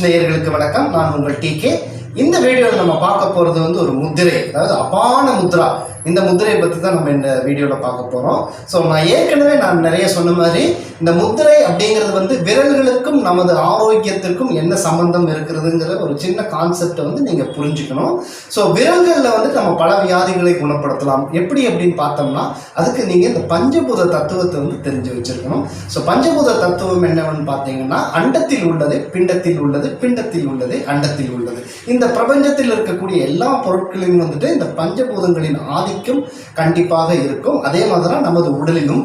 நேயர்களுக்கு வணக்கம். நான் உங்கள் டிகே. இந்த வீடியோவில் நம்ம பார்க்க போகிறது ஒரு முத்திரை, அதாவது அபான முத்ரா. இந்த முத்திரையை பற்றி தான் நம்ம இந்த வீடியோவில் பார்க்க போகிறோம். ஸோ நான் ஏற்கனவே நிறைய சொன்ன மாதிரி இந்த முத்திரை அப்படிங்கிறது விரல்களுக்கும் நமது ஆரோக்கியத்திற்கும் என்ன சம்பந்தம் இருக்கிறதுங்கிற ஒரு சின்ன கான்செப்டை நீங்கள் புரிஞ்சுக்கணும். ஸோ விரல்களில் நம்ம பல வியாதிகளை குணப்படுத்தலாம். எப்படி அப்படின்னு பார்த்தோம்னா அதுக்கு நீங்கள் இந்த பஞ்சபூத தத்துவத்தை தெரிஞ்சு வச்சிருக்கணும். ஸோ பஞ்சபூத தத்துவம் என்னவென்னு பார்த்தீங்கன்னா, அண்டத்தில் உள்ளது பிண்டத்தில் உள்ளது, பிண்டத்தில் உள்ளது அண்டத்தில் உள்ளது. இந்த பிரபஞ்சத்தில் இருக்கக்கூடிய எல்லா பொருட்களையும் இந்த பஞ்சபூதங்களின் ஆதிக்கம் கண்டிப்பாக இருக்கும். அதே மாதிரி நமது உடலிலும்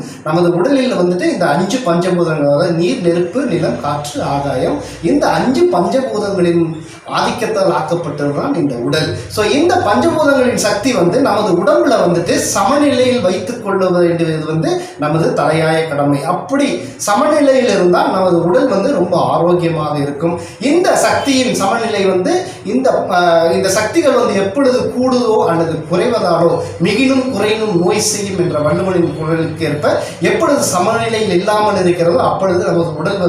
இந்த 5 பஞ்சபூதங்கள், அதாவது நீர், நெருப்பு, நிலம், காற்று, ஆகாயம், இந்த 5 பஞ்சபூதங்களின் ஆதிக்கத்தால் ஆக்கப்பட்டதுதான் இந்த உடல். ஸோ இந்த பஞ்சபூதங்களின் சக்தி நமது உடம்புல சமநிலையில் வைத்துக் கொள்ள வேண்டியது நமது தலையாய கடமை. அப்படி சமநிலையில் இருந்தால் நமது உடல் ரொம்ப ஆரோக்கியமாக இருக்கும். இந்த சக்தியின் சமநிலை இந்த சக்திகள் எப்பொழுது கூடுதோ அல்லது குறைவதாலோ மிகினும் குறையினும் நோய் செய்யும் என்ற வள்ளுவனின் குரலுக்கு ஏற்ப எப்பொழுது சமநிலையில் இல்லாமல் இருக்கிறதோ அப்பொழுது நமது உடல்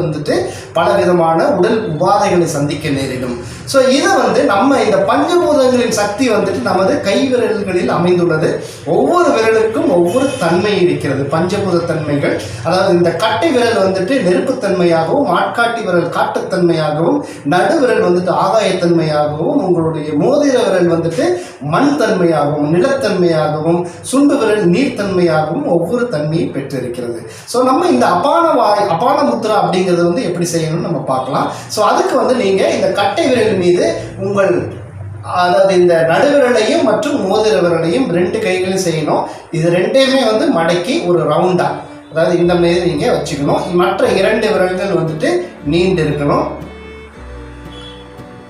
பலவிதமான உடல் உபாதைகளை சந்திக்க நேரிடும். ஸோ இதை நம்ம இந்த பஞ்சபூதங்களின் சக்தி நமது கை விரல்களில் அமைந்துள்ளது. ஒவ்வொரு விரலுக்கும் ஒவ்வொரு தன்மை இருக்கிறது, பஞ்சபூத தன்மைகள். அதாவது இந்த கட்டை விரல் நெருப்புத்தன்மையாகவும், ஆட்காட்டி விரல் காட்டுத்தன்மையாகவும், நடுவிரல் ஆகாயத்தன்மையாகவும், உங்களுடைய மோதிர விரல் மண் தன்மையாகவும், நிலத்தன்மையாகவும், சுண்டு விரல் நீர்த்தன்மையாகவும் ஒவ்வொரு தன்மையை பெற்றிருக்கிறது. ஸோ நம்ம இந்த அபான முத்ரா அப்படிங்கிறது எப்படி செய்யணும்னு நம்ம பார்க்கலாம். ஸோ அதுக்கு நீங்கள் இந்த கட்டை விரல் மீது உங்கள், அதாவது இந்த நடுவிரலையும் மற்றும் மோதிர விரலையும் 2 கைகளையும் செய்யணும். இது ரெண்டையுமே மடக்கி ஒரு ரவுண்டா, அதாவது இந்த மாதிரி நீங்க வச்சுக்கணும். மற்ற 2 விரல்கள் நீண்டு இருக்கணும்.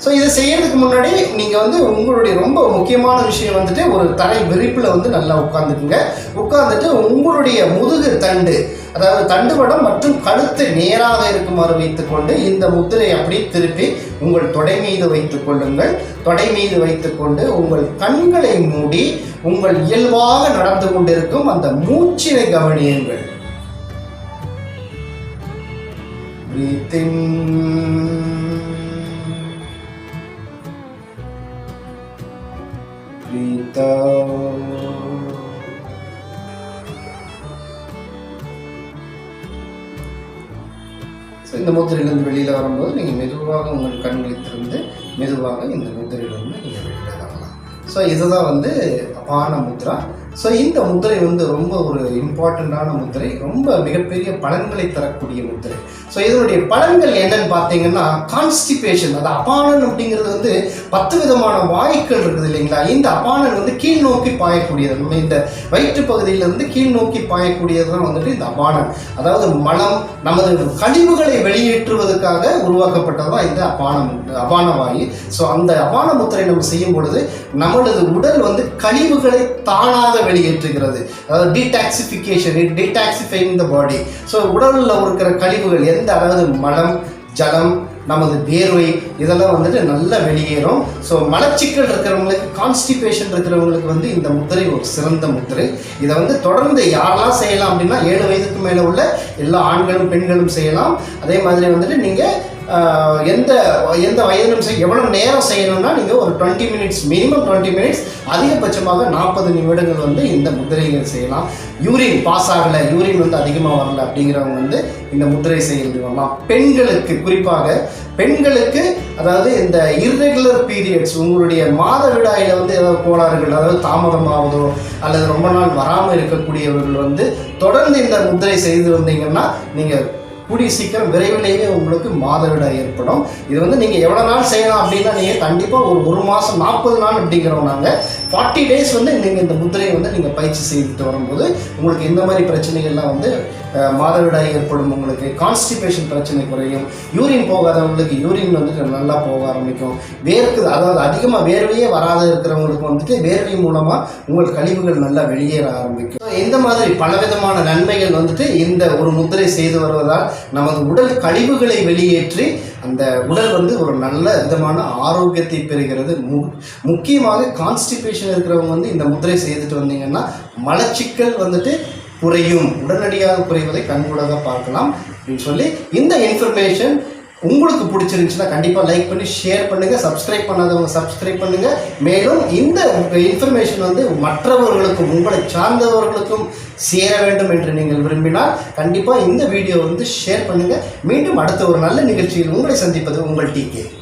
ஸோ இதை செய்யறதுக்கு முன்னாடி நீங்கள் உங்களுடைய ரொம்ப முக்கியமான விஷயம் ஒரு தரை விரிப்பில் நல்லா உட்காந்துக்குங்க. உட்காந்துட்டு உங்களுடைய முதுகு தண்டு, அதாவது தண்டுவடம் மற்றும் கழுத்து நேராக இருக்குமாறு வைத்துக்கொண்டு இந்த முத்திரை அப்படி திருப்பி உங்கள் தொடை மீது வைத்துக் கொள்ளுங்கள். தொடை மீது வைத்துக்கொண்டு உங்கள் கண்களை மூடி உங்கள் இயல்பாக நடந்து கொண்டிருக்கும் அந்த மூச்சினை கவனியுங்கள். Breathe in. Breathe out. இந்த முத்திரையிலிருந்து வெளியில் வரும்போது நீங்கள் மெதுவாக உங்கள் கண்களை திறந்து மெதுவாக இந்த முத்திரையிலிருந்து நீங்கள் வெளியில் வரலாம். ஸோ இதுதான் அபான முத்ரா. ஸோ இந்த முத்திரை ரொம்ப ஒரு இம்பார்ட்டண்ட்டான முத்திரை, ரொம்ப மிகப்பெரிய பலன்களை தரக்கூடிய முத்திரை. ஸோ இதனுடைய பலன்கள் என்னன்னு பார்த்தீங்கன்னா, கான்ஸ்டிபேஷன். அது அபானன் அப்படிங்கிறது 10 விதமான வாயுக்கள் இருக்குது இல்லைங்களா. இந்த அபானன் கீழ் நோக்கி பாயக்கூடியது. நம்ம இந்த வயிற்று பகுதியிலிருந்து கீழ் நோக்கி பாயக்கூடியது தான் இந்த அபானன். அதாவது மலம், நமது கழிவுகளை வெளியேற்றுவதற்காக உருவாக்கப்பட்டதுதான் இந்த அபான வாயு. ஸோ அந்த அபான முத்திரை நம்ம செய்யும் பொழுது நம்மளது உடல் கழிவுகளை தானாக வெளியேற்றுகிறது. அதாவது டீடாக்சிஃபிகேஷன், டீடாக்சிஃபைங் த பாடி. ஸோ உடலில் இருக்கிற கழிவுகள் அதாவது மலம், ஜலம், நமது வேர்வை, இதெல்லாம் நல்லா வெளியேறும். ஸோ மலச்சிக்கல் இருக்கிறவங்களுக்கு, கான்ஸ்டிபேஷன் இருக்கிறவங்களுக்கு இந்த முத்திரை ஒரு சிறந்த முத்திரை. இதை தொடர்ந்து யாரெல்லாம் செய்யலாம் அப்படின்னா, 7 வயதுக்கு மேலே உள்ள எல்லா ஆண்களும் பெண்களும் செய்யலாம். அதே மாதிரி நீங்கள் எந்த வயதிலும் எவ்வளவு நேரம் செய்யணும்னா நீங்கள் ஒரு 20 மினிட்ஸ், மினிமம் 20 மினிட்ஸ், அதிகபட்சமாக 40 நிமிடங்கள் இந்த முத்திரைகள் செய்யலாம். யூரின் பாஸ் ஆகலை, யூரின் அதிகமாக வரல அப்படிங்கிறவங்க இந்த முத்திரை செய்யறது வரலாம். பெண்களுக்கு, குறிப்பாக பெண்களுக்கு, அதாவது இந்த இர்ரெகுலர் பீரியட்ஸ், உங்களுடைய மாதவிடாயில் ஏதாவது கோளாறுகள், அதாவது தாமதமாவதோ அல்லது ரொம்ப நாள் வராமல் இருக்கக்கூடியவர்கள் தொடர்ந்து இந்த முத்திரை செய்து வந்தீங்கன்னா நீங்கள் கூடிய சீக்கிரம் விரைவிலேயே உங்களுக்கு மாதவிடாய் ஏற்படும். இது நீங்கள் எவ்வளோ நாள் செய்யலாம் அப்படின்னா, நீங்கள் கண்டிப்பாக ஒரு மாதம் 40 நாள் அப்படிங்கிறோம். நாங்கள் 40 டேஸ் நீங்கள் இந்த முத்திரையை நீங்கள் பயிற்சி செய்துட்டு வரும்போது உங்களுக்கு இந்த மாதிரி பிரச்சனைகள்லாம் மாதவிடாய் ஏற்படும். உங்களுக்கு கான்ஸ்டிபேஷன் பிரச்சனை குறையும். யூரின் போகாதவங்களுக்கு யூரின் நல்லா போக ஆரம்பிக்கும். வேர்க்குது, அதாவது அதிகமாக வேர்வையே வராத இருக்கிறவங்களுக்கு வேர்வை மூலமாக உங்கள் கழிவுகள் நல்லா வெளியேற ஆரம்பிக்கும். இந்த மாதிரி பலவிதமான நன்மைகள் இந்த ஒரு முத்திரை செய்து வருவதால் நமது உடல் கழிவுகளை வெளியேற்றி அந்த உடல் ஒரு நல்ல விதமான ஆரோக்கியத்தை பெறுகிறது. முக்கியமாக கான்ஸ்டிபேஷன் இருக்கிறவங்க இந்த முத்திரை செய்துட்டு வந்தீங்கன்னா மலச்சிக்கல் குறையும், உடனடியாக குறைவதை கண்கூடாக பார்க்கலாம் அப்படின்னு சொல்லி இந்த இன்ஃபர்மேஷன் உங்களுக்கு பிடிச்சிருந்துச்சுன்னா கண்டிப்பாக லைக் பண்ணி ஷேர் பண்ணுங்கள். சப்ஸ்கிரைப் பண்ணாதவங்க சப்ஸ்கிரைப் பண்ணுங்கள். மேலும் இந்த இன்ஃபர்மேஷன் வந்து மற்றவர்களுக்கும் உங்களை சார்ந்தவர்களுக்கும் சேர வேண்டும் என்று நீங்கள் விரும்பினால் கண்டிப்பாக இந்த வீடியோ வந்து ஷேர் பண்ணுங்கள். மீண்டும் அடுத்த ஒரு நல்ல நிகழ்ச்சியில் உங்களை சந்திப்பது உங்கள் TK.